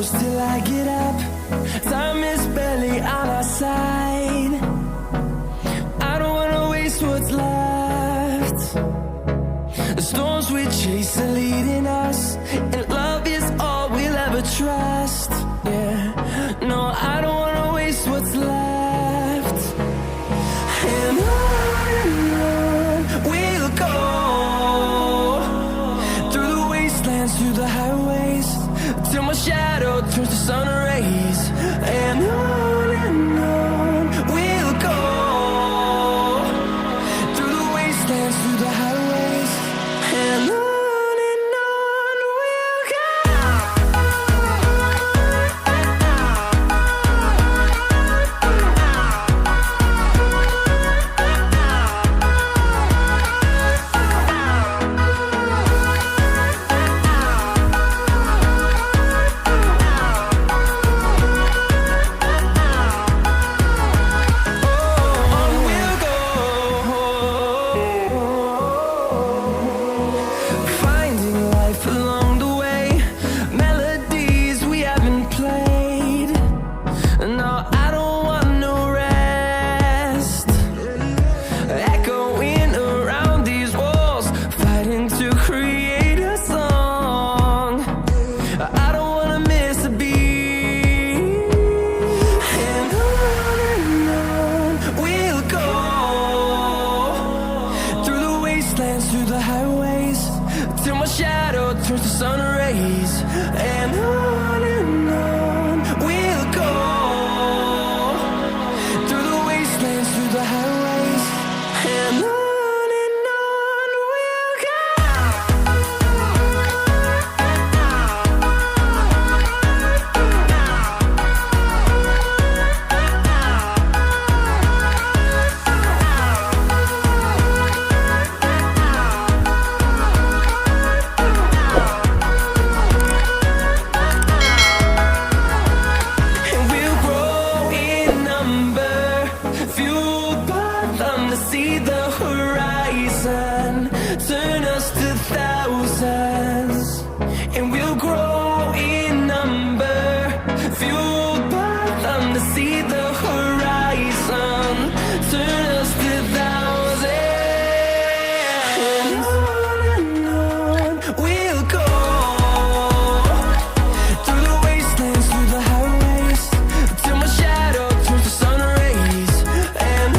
close till I get up. Time is barely on our side. I don't wanna waste what's left. The storms we chase are leading us, and love is all we'll ever trust. Yeah, no, I don't wanna waste what's left. And on we'll go, through the wastelands, through the highways, till my shadow turns to sun rays. And on we'll go, through the wastelands, through the highways, and on we'll go. Through the highways, till my shadow turns to sun rays. And on we'll go, through the wastelands, through the highways, and on we'll go. See the horizon, turn us to thousands, and we'll grow in number, fueled by them. To see the horizon, turn us to thousands, and on we'll go, through the wastelands, through the highways, till my shadow turns to sun rays. And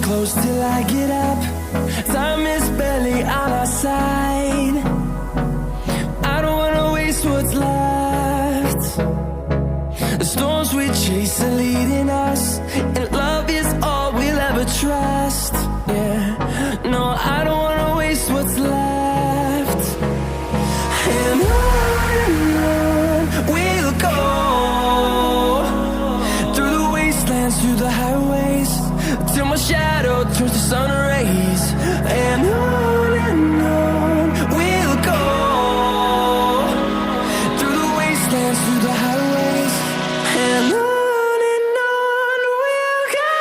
close till I get up. Time is barely on our side. I don't wanna waste what's left. The storms we chase are leading us, and love is all we'll ever trust. Yeah, no, I don't wanna waste what's left. And on we'll go, through the wastelands, through the highways, till my shadow turns to sun rays. And on we'll go, through the wastelands, through the highways, and on we'll go.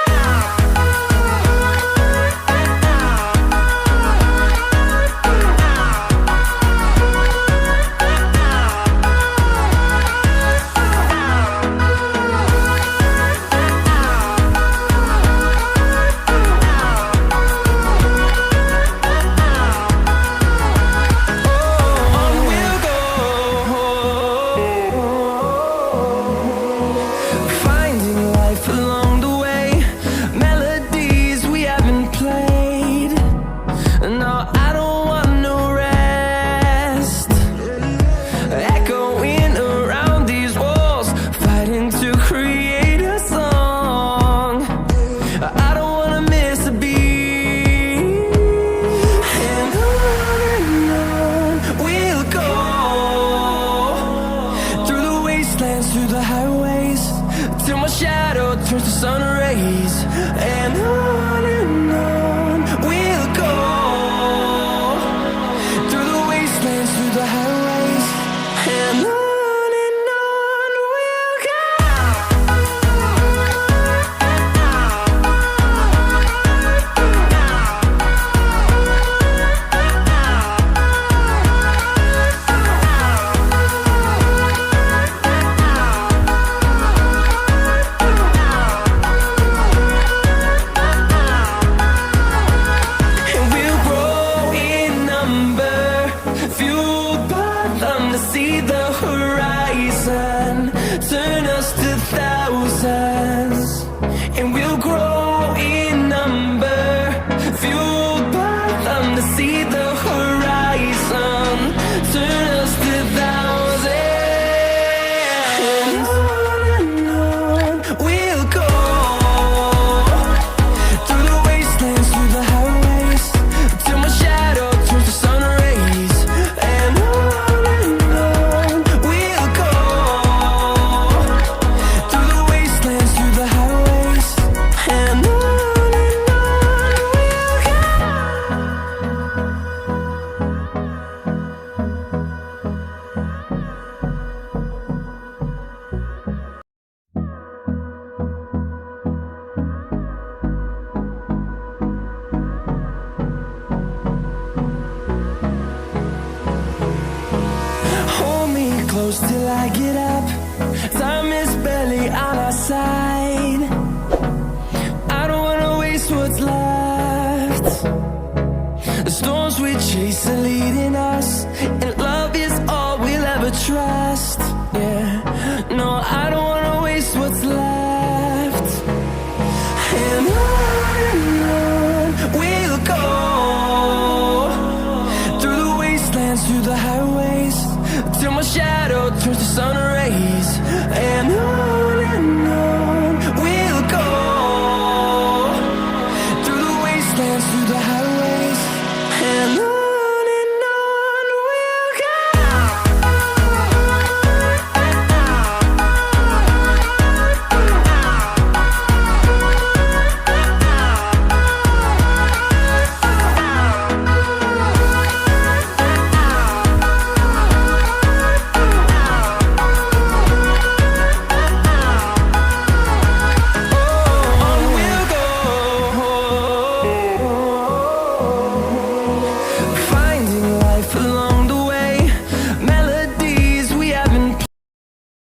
close till I get up. Time is barely on our side. I don't wanna waste what's left. The storms we chase are leading us, and love is all we'll ever trust. Yeah, no, I don't wanna waste what's left. And on we'll go, through the wastelands, through the highways, till my shadow